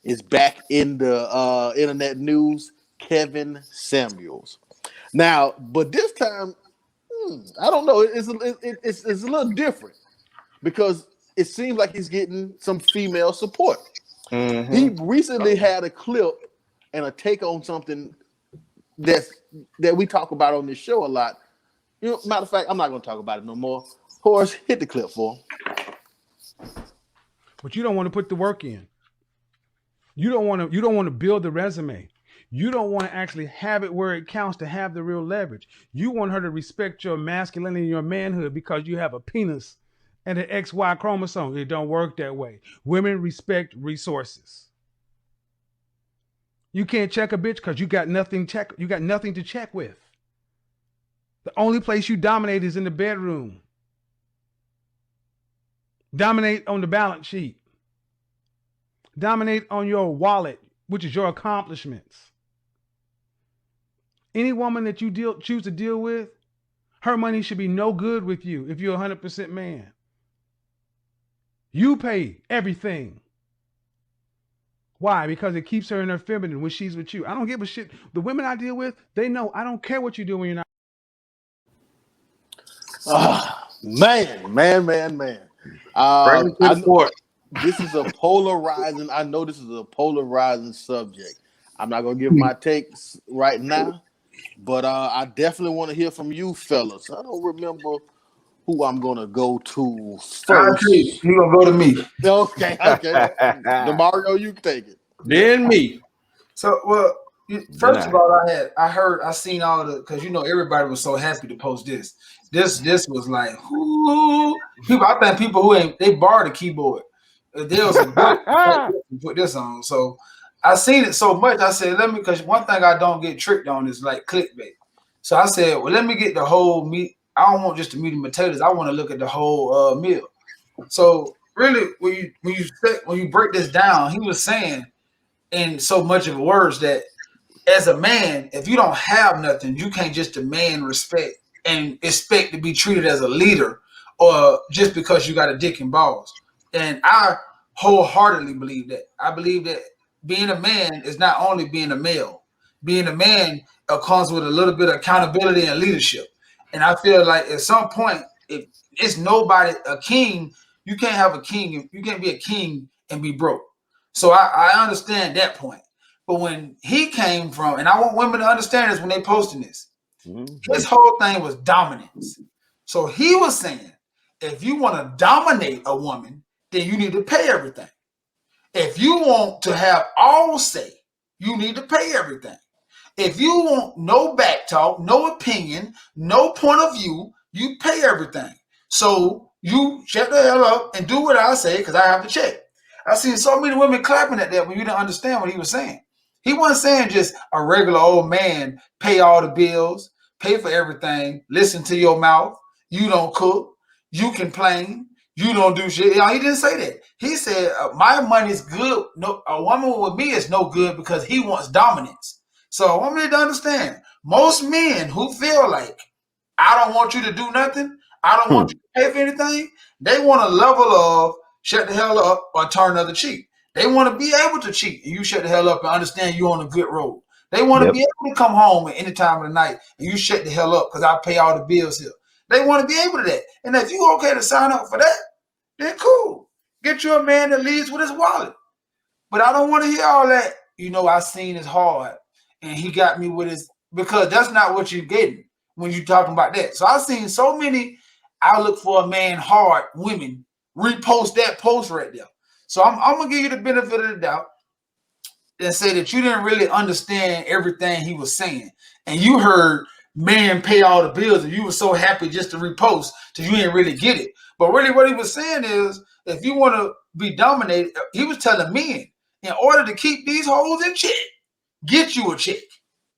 is back in the internet news. Kevin Samuels. Now, but this time, I don't know. It's a little different because it seems like he's getting some female support. Mm-hmm. He recently had a clip and a take on something that we talk about on this show a lot. Matter of fact, I'm not going to talk about it no more. Horace, hit the clip for him. But you don't want to put the work in. You don't want to build the resume. You don't want to actually have it where it counts to have the real leverage. You want her to respect your masculinity and your manhood because you have a penis and an XY chromosome. It don't work that way. Women respect resources. You can't check a bitch because you got nothing to check with. The only place you dominate is in the bedroom. Dominate on the balance sheet. Dominate on your wallet, which is your accomplishments. Any woman that you choose to deal with, her money should be no good with you if you're 100% man. You pay everything. Why? Because it keeps her in her feminine when she's with you. I don't give a shit. The women I deal with, they know I don't care what you do when you're not. Man. Bring it to the court. This is a polarizing. I know this is a polarizing subject. I'm not gonna give my takes right now, but I definitely want to hear from you, fellas. I don't remember who I'm gonna go to first. You're gonna go to me. Okay. DeMario, you can take it. Then me. So, well, first of all, I seen all the, because everybody was so happy to post this. This was like, people. I think people who they borrowed a keyboard. There was a good put this on. So I seen it so much. I said, because one thing I don't get tricked on is like clickbait. So I said, well, let me get the whole meat. I don't want just the meat and potatoes. I want to look at the whole meal. So really, when you break this down, he was saying in so much of words that as a man, if you don't have nothing, you can't just demand respect and expect to be treated as a leader or just because you got a dick and balls. And I wholeheartedly believe that. I believe that being a man is not only being a male. Being a man comes with a little bit of accountability and leadership. And I feel like at some point, if it's nobody, a king, you can't have a king. You can't be a king and be broke. So I understand that point. But when he came from, and I want women to understand this when they posting this, his whole thing was dominance. So he was saying, if you want to dominate a woman, then you need to pay everything. If you want to have all say, you need to pay everything. If you want no back talk, no opinion, no point of view, you pay everything. So you shut the hell up and do what I say because I have to check. I've seen so many women clapping at that when you didn't understand what he was saying. He wasn't saying just a regular old man, pay all the bills, pay for everything, listen to your mouth, you don't cook, you complain, you don't do shit. He didn't say that. He said, my money is good. No, a woman with me is no good because he wants dominance. So I want me to understand, most men who feel like, I don't want you to do nothing, I don't want you to pay for anything, they want a level of shut the hell up or turn the other cheek. They want to be able to cheat and you shut the hell up and understand you're on a good road. They want to be able to come home at any time of the night and you shut the hell up because I pay all the bills here. They want to be able to that. And if you okay to sign up for that, then cool. Get you a man that leads with his wallet. But I don't want to hear all that, I seen his hard and he got me with his, because that's not what you're getting when you're talking about that. So I've seen so many, I look for a man hard women repost that post right there. So I'm going to give you the benefit of the doubt and say that you didn't really understand everything he was saying. And you heard man pay all the bills and you were so happy just to repost till you didn't really get it. But really what he was saying is, if you want to be dominated, he was telling men, in order to keep these hoes in check, get you a chick.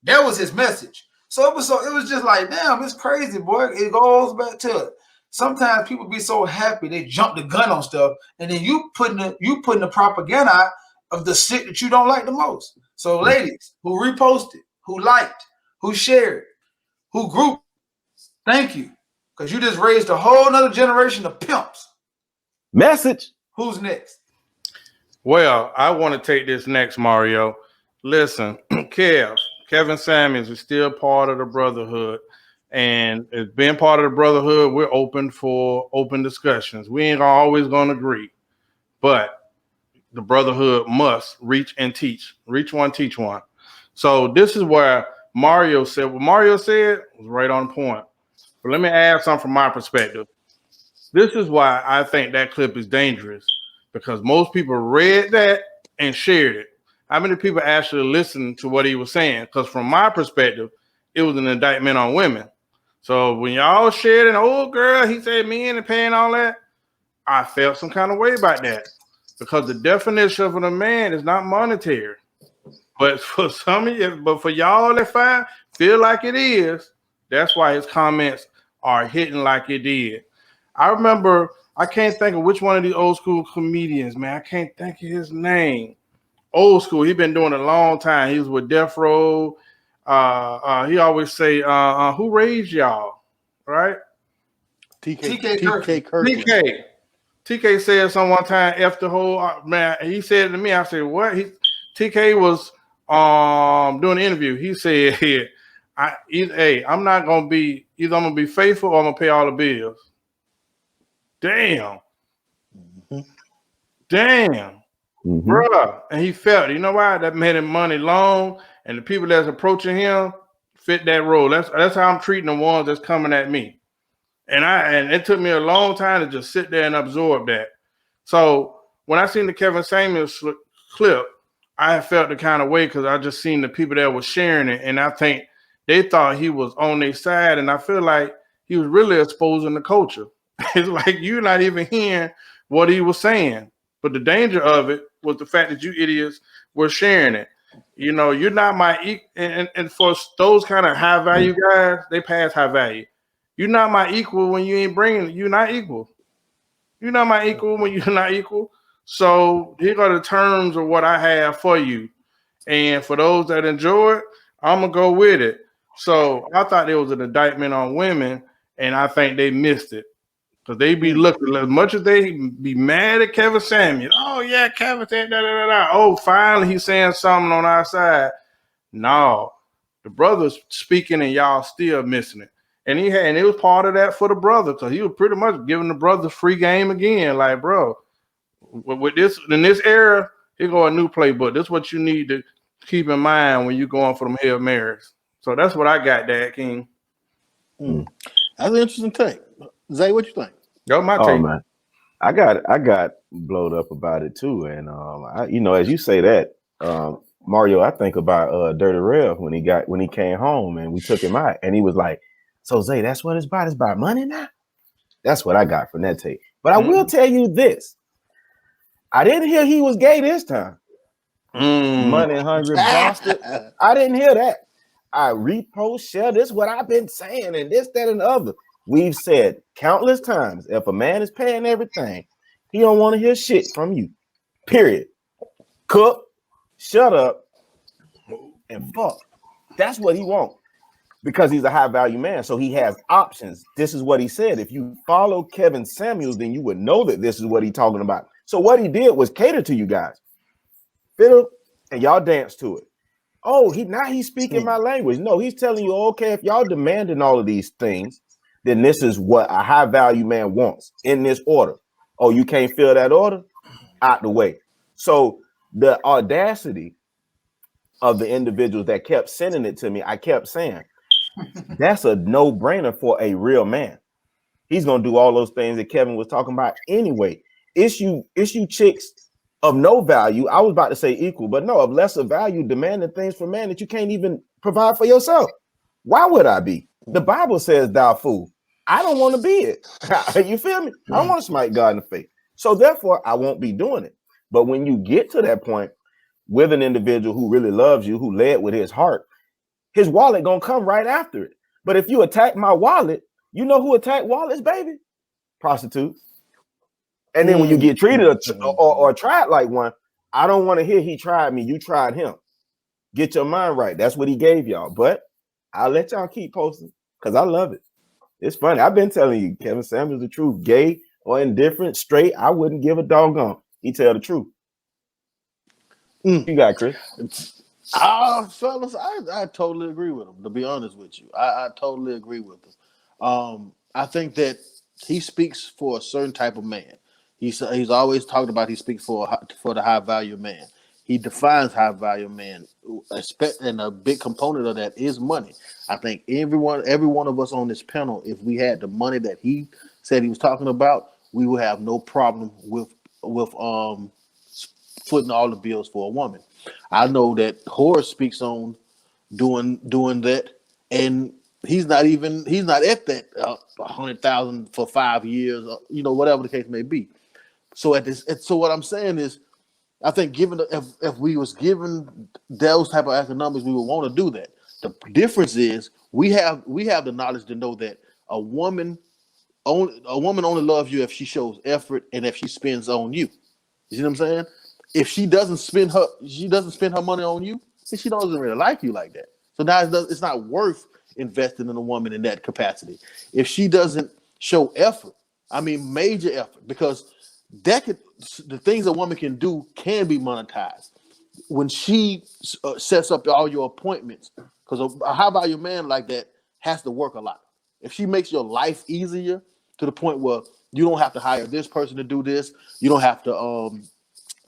That was his message. So it was just like, damn, it's crazy, boy. It goes back to it. Sometimes people be so happy they jump the gun on stuff, and then you putting the propaganda out of the shit that you don't like the most. So ladies who reposted, who liked, who shared, who grouped, thank you. Because you just raised a whole nother generation of pimps. Message. Who's next? Well, I want to take this next, Mario. Listen, Kevin Samuels is still part of the brotherhood. And as being part of the brotherhood, we're open for open discussions. We ain't always going to agree. But the brotherhood must reach and teach. Reach one, teach one. So this is where Mario said, what Mario said was right on point. But let me add something from my perspective. This is why I think that clip is dangerous, because most people read that and shared it. How many people actually listened to what he was saying? Because from my perspective, it was an indictment on women. So when y'all shared an old girl, he said men and paying all that, I felt some kind of way about that, because the definition of a man is not monetary. But for some of you, but for y'all that feel like it is, that's why his comments are hitting like it did. I remember, I can't think of which one of these old school comedians, man. I can't think of his name. Old school. He been doing it a long time. He was with Death Row. He always say, who raised y'all? Right? TK Kirkland. TK said some one time, F the whole man. He said to me, I said, what? TK was doing an interview. He said, I'm not gonna be, either I'm gonna be faithful or I'm gonna pay all the bills. Damn. Bruh. And he felt it. You know why? That made him money long, and the people that's approaching him fit that role. That's how I'm treating the ones that's coming at me. And it took me a long time to just sit there and absorb that. So when I seen the Kevin Samuels clip, I felt the kind of way, because I just seen the people that were sharing it, and I think they thought he was on their side, and I feel like he was really exposing the culture. It's like you're not even hearing what he was saying. But the danger of it was the fact that you idiots were sharing it. You know, you're not my equal, and for those kind of high value guys, they pass high value. You're not my equal when you ain't bringing. You're not equal. You're not my equal when you're not equal. So here are the terms of what I have for you. And for those that enjoy it, I'm gonna go with it. So I thought there was an indictment on women, and I think they missed it. Because they be looking, as much as they be mad at Kevin Samuels. Oh, yeah, Kevin said da. Oh, finally he's saying something on our side. No, the brother's speaking and y'all still missing it. And it was part of that for the brother, because he was pretty much giving the brother free game again. Like, bro, with this in this era, here go a new playbook. This is what you need to keep in mind when you're going for them Hail Marys. So that's what I got, Dad King. That's an interesting take. Zay, what you think? That my take. Man, I got blowed up about it too, and as you say that, Mario, I think about Dirty Rev when he came home and we took him out, and he was like, "So Zay, that's what it's about. It's about money now." That's what I got from that tape. But I will tell you this: I didn't hear he was gay this time. Money hungry bastard. I didn't hear that. I repost, share this, what I've been saying, and this, that, and the other. We've said countless times, if a man is paying everything, he don't want to hear shit from you. Period. Cook, shut up, and fuck. That's what he wants, because he's a high value man. So he has options. This is what he said. If you follow Kevin Samuels, then you would know that this is what he's talking about. So what he did was cater to you guys. Fiddle, and y'all dance to it. Oh, he's speaking my language. No, he's telling you, okay, if y'all demanding all of these things, then this is what a high value man wants in this order. Oh, you can't fill that order? Out the way. So the audacity of the individuals that kept sending it to me, I kept saying, that's a no-brainer for a real man. He's gonna do all those things that Kevin was talking about anyway. Issue chicks of no value. I was about to say equal, but no, of lesser value, demanding things from man that you can't even provide for yourself. Why would I be? The Bible says, thou fool. I don't want to be it. You feel me? I don't want to smite God in the face. So therefore, I won't be doing it. But when you get to that point with an individual who really loves you, who led with his heart, his wallet gonna come right after it. But if you attack my wallet, you know who attacked wallets, baby? Prostitutes. And then when you get treated or tried like one, I don't want to hear he tried me, you tried him. Get your mind right. That's what he gave y'all. But I'll let y'all keep posting because I love it. It's funny. I've been telling you, Kevin Samuels the truth. Gay or indifferent, straight, I wouldn't give a doggone. He tell the truth. You got Chris. Fellas, I totally agree with him. To be honest with you, I totally agree with him. I think that he speaks for a certain type of man. He's always talked about he speaks for the high value man. He defines high value man, and a big component of that is money. I think every one of us on this panel, if we had the money that he said he was talking about, we would have no problem with footing all the bills for a woman. I know that Horace speaks on doing that, and he's not at that 100,000 for 5 years, whatever the case may be. So what I'm saying is, I think if we was given those type of economics, we would want to do that. The difference is we have the knowledge to know that a woman only loves you if she shows effort and if she spends on you. You see what I'm saying? If she doesn't spend her money on you, then she doesn't really like you like that. So now it's not worth investing in a woman in that capacity. If she doesn't show effort, I mean major effort, because the things a woman can do can be monetized. When she sets up all your appointments, because a high value man like that has to work a lot. If she makes your life easier to the point where you don't have to hire this person to do this, you don't have to.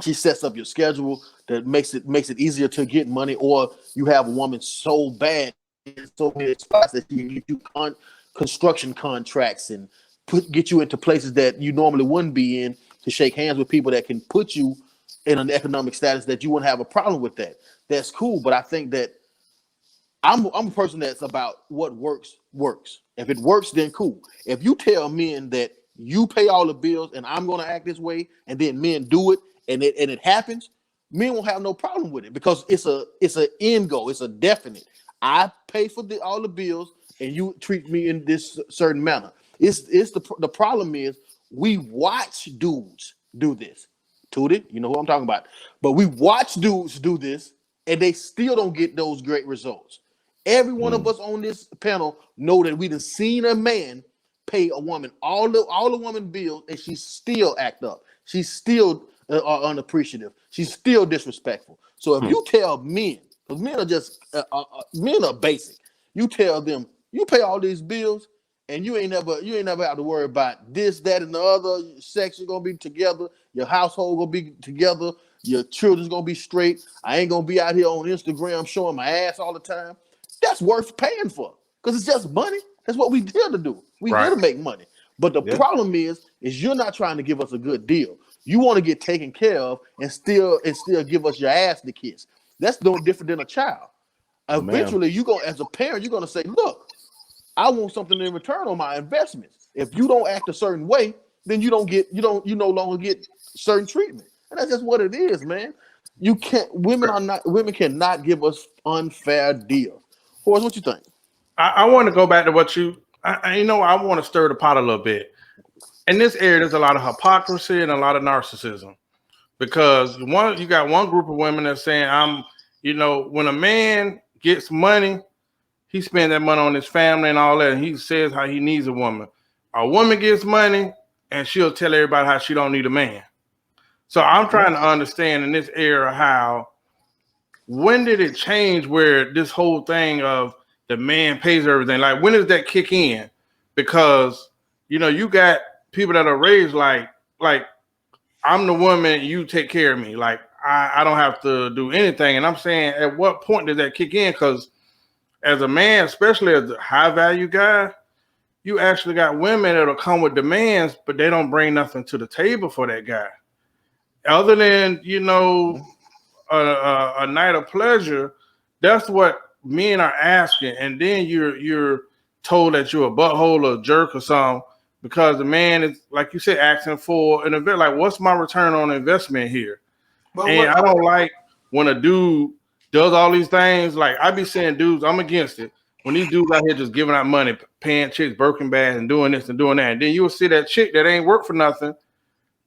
She sets up your schedule that makes it easier to get money, or you have a woman so bad in so many spots that she can get you construction contracts and get you into places that you normally wouldn't be in, to shake hands with people that can put you in an economic status that you wouldn't have a problem with that. That's cool, but I think that I'm a person that's about what works. If it works, then cool. If you tell men that you pay all the bills and I'm going to act this way, and then men do it and it happens, men won't have no problem with it, because it's an end goal. It's a definite. I pay for all the bills and you treat me in this certain manner. The problem is we watch dudes do this. Tootie, you know who I'm talking about. But we watch dudes do this and they still don't get those great results. Every one of us on this panel know that we done seen a man pay a woman all the woman bills and she still act up. She's still unappreciative. She's still disrespectful. So if you tell men, because men are just men are basic, you tell them you pay all these bills and you ain't never have to worry about this, that, and the other. Sex is gonna be together. Your household gonna be together. Your children's gonna be straight. I ain't gonna be out here on Instagram showing my ass all the time. That's worth paying for, because it's just money. That's what we here to do. We here to make money. But the problem is you're not trying to give us a good deal. You want to get taken care of and still give us your ass to kiss. That's no different than a child. Eventually, as a parent, you're gonna say, look, I want something in return on my investments. If you don't act a certain way, then you no longer get certain treatment. And that's just what it is, man. You can't. Women cannot give us unfair deals. Horace, what you think? I want to go back to what I want to stir the pot a little bit. In this area, there's a lot of hypocrisy and a lot of narcissism, because you got one group of women that's saying, when a man gets money, he spends that money on his family and all that, and he says how he needs a woman. A woman gets money and she'll tell everybody how she don't need a man. So I'm trying to understand in this era when did it change where this whole thing of the man pays everything? Like, when does that kick in? Because, you got people that are raised like I'm the woman, you take care of me. Like, I don't have to do anything. And I'm saying, at what point does that kick in? Because as a man, especially as a high value guy, you actually got women that'll come with demands, but they don't bring nothing to the table for that guy. Other than, a night of pleasure, that's what men are asking. And then you're told that you're a butthole or a jerk or something, because the man is, like you said, asking for an event. Like, what's my return on investment here? I don't like when a dude does all these things. Like, I be saying, dudes, I'm against it. When these dudes out here just giving out money, paying chicks Birkin bags and doing this and doing that, and then you will see that chick that ain't work for nothing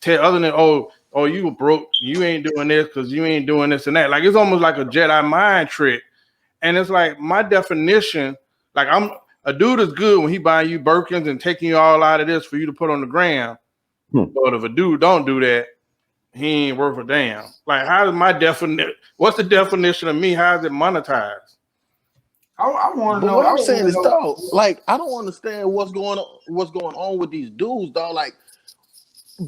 tell other than, oh, you broke, you ain't doing this because you ain't doing this and that. Like, it's almost like a Jedi mind trick. And it's like, my definition, like, a dude is good when he buying you Birkins and taking you all out of this for you to put on the gram. But if a dude don't do that, he ain't worth a damn. Like, how is my definition? What's the definition of me? How is it monetized? I want to But know. what I I'm saying wanna is, know- dog, like I don't understand what's going on with these dudes, dog. Like,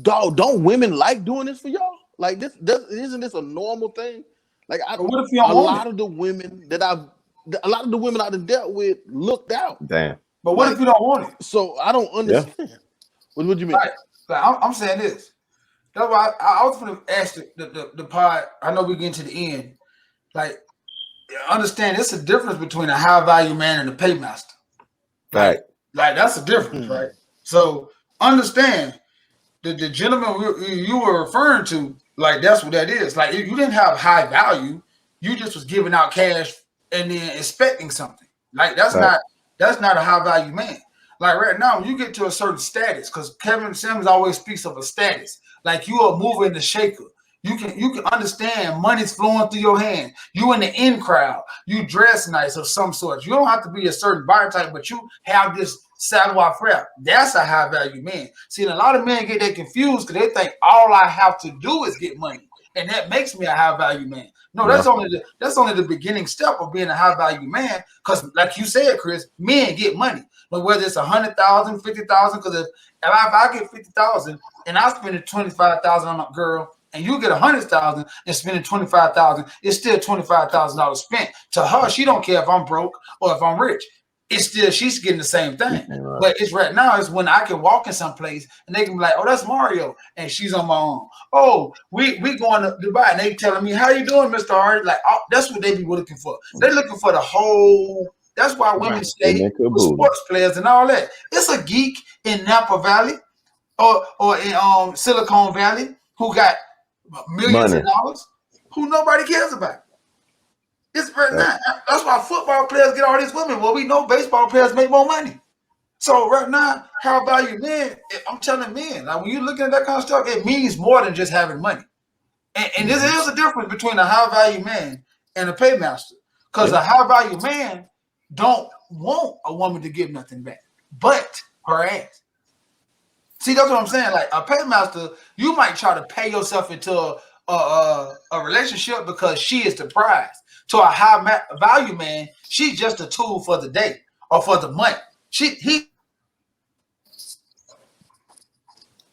dog, don't women like doing this for y'all? Like this isn't this a normal thing? Like But what if you don't a want lot it? of the women I've dealt with looked out. Damn. But what if you don't want it? So I don't understand. What do you mean? Like I'm saying this. That's why I was going to ask the pod. I know we getting to the end. Like, understand, it's a difference between a high value man and a paymaster. Right. Like that's a difference, right? So understand the gentleman you were referring to, like that's what that is. Like you didn't have high value, you just was giving out cash and then expecting something. Like that's Right. not a high value man. Like right now, when you get to a certain status, because Kevin Sims always speaks of a status, like you are moving the shaker. You can understand money's flowing through your hand. You in the in crowd. You dress nice of some sort. You don't have to be a certain body type, but you have this savoir faire. That's a high value man. See, and a lot of men get that confused because they think all I have to do is get money, and that makes me a high value man. No, that's only the beginning step of being a high value man. Because, like you said, Chris, men get money, but whether it's 100,000, 50,000, because if I get 50,000 and I spend 25,000 on a girl, and you get 100,000 and spending 25,000, it's still $25,000 spent. To her, she don't care if I'm broke or if I'm rich. It's still she's getting the same thing. Right. But it's right now is when I can walk in some place and they can be like, "Oh, that's Mario," and she's on my own. Oh, we going to Dubai, and they telling me, "How you doing, Mr. Hart?" Like that's what they be looking for. They're looking for the whole. That's why women stay with sports players and all that. It's a geek in Napa Valley or in Silicon Valley who got millions of dollars who nobody cares about. It's right now. That's why football players get all these women. Well, we know baseball players make more money. So right now, high value men, I'm telling men, like when you're looking at that kind of stuff, it means more than just having money. And there is a difference between a high value man and a paymaster. Because a high value man don't want a woman to give nothing back but her ass. See, that's what I'm saying. Like a paymaster, you might try to pay yourself into a relationship because she is the prize. To a high value man, she's just a tool for the day or for the month.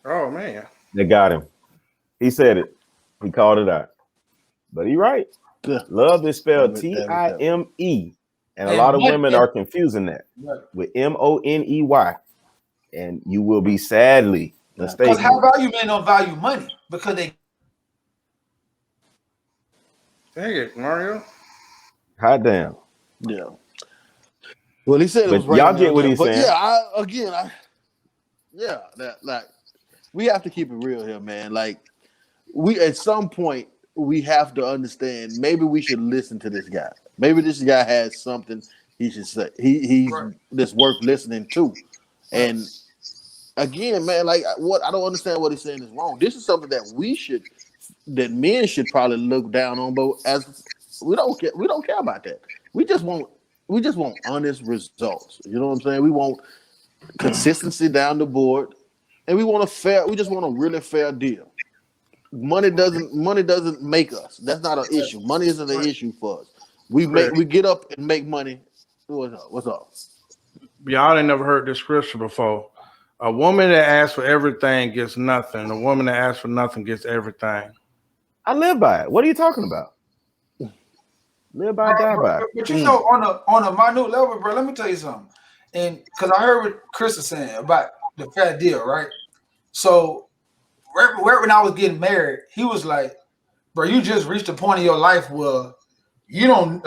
Oh man, they got him. He said it. He called it out. But he right. Love is spelled Time, and a lot of women are confusing that with Money, and you will be sadly mistaken. Because high value men don't value money because they. dang it, Mario. Hot damn. Yeah. Well, he said it was But y'all get what he's but saying. yeah, like we have to keep it real here, man. Like we at some point we have to understand. Maybe we should listen to this guy. Maybe this guy has something he should say. He's that's worth listening to. And again, man, like what I don't understand what he's saying is wrong. This is something that men should probably look down on, but as we don't care about that. We just want honest results. You know what I'm saying? We want consistency down the board, and we just want a really fair deal. Money doesn't make us. That's not an issue. Money isn't an issue for us. We get up and make money. What's up? Y'all ain't never heard this scripture before. A woman that asks for everything gets nothing. A woman that asks for nothing gets everything. I live by it. What are you talking about? Live by it, die by it. But you know, on a minute level, bro, let me tell you something. And because I heard what Chris is saying about the fair deal, right? So right when I was getting married, he was like, bro, you just reached a point in your life where you don't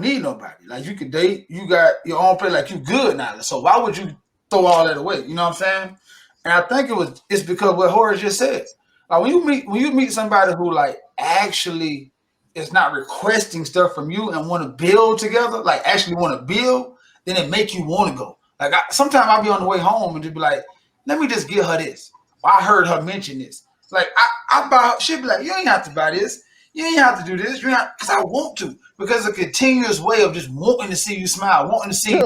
need nobody. Like you can date, you got your own place, like you good now. So why would you throw all that away? You know what I'm saying? And I think it's because what Horace just said. Like when you meet somebody who like actually is not requesting stuff from you and want to build together, like actually want to build, then it make you want to go. Like sometimes I'll be on the way home and just be like, let me just get her this. Well, I heard her mention this. Like I buy, she'll be like, you ain't have to buy this. You ain't have to do this. Because I want to. Because it's a continuous way of just wanting to see you smile, wanting to see,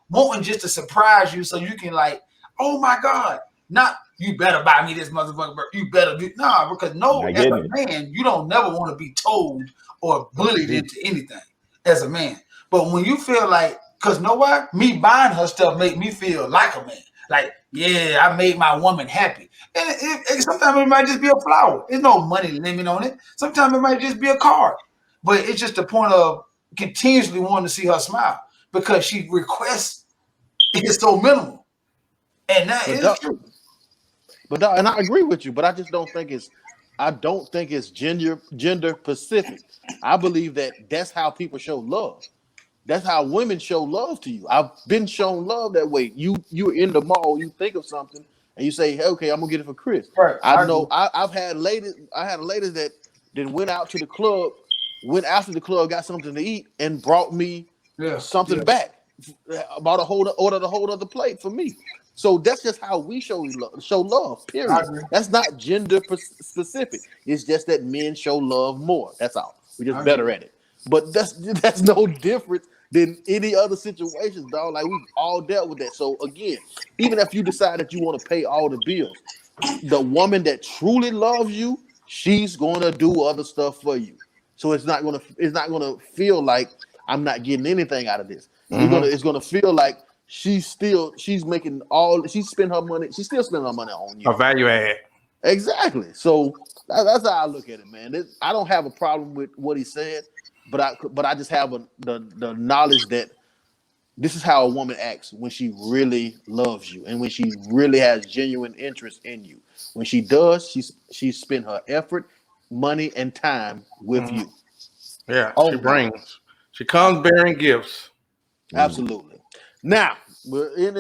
wanting just to surprise you so you can like, oh my God. Not you better buy me this motherfucker. You better do because Not as getting a man, you don't never want to be told or bullied into anything as a man. But when you feel like, because know why? Me buying her stuff make me feel like a man. Like, yeah, I made my woman happy. And sometimes it might just be a flower. There's no money limit on it. Sometimes it might just be a card. But it's just the point of continuously wanting to see her smile because she requests is so minimal. And that is true. But and I agree with you, but I just don't think it's gender specific. I believe that's how people show love. That's how women show love to you. I've been shown love that way. You're in the mall, you think of something, and you say, hey, okay, I'm gonna get it for Chris. Right. I know I've had ladies. I had a lady that then went out to the club, went after the club, got something to eat, and brought me something back. About ordered a whole other plate for me. So that's just how we show love. Period. That's not gender specific. It's just that men show love more. That's all. We're just better at it. But that's no different than any other situations, dog. Like we've all dealt with that. So again, even if you decide that you want to pay all the bills, the woman that truly loves you, she's gonna do other stuff for you. So it's not gonna feel like I'm not getting anything out of this. It's gonna feel like she's still spending her money. She's still spending her money on you. A value add. Exactly. So that's how I look at it, man. I don't have a problem with what he said, but I just have the knowledge that this is how a woman acts when she really loves you and when she really has genuine interest in you. When she does, she spend her effort, money, and time with you. Yeah, she comes bearing gifts. Absolutely. Now we're in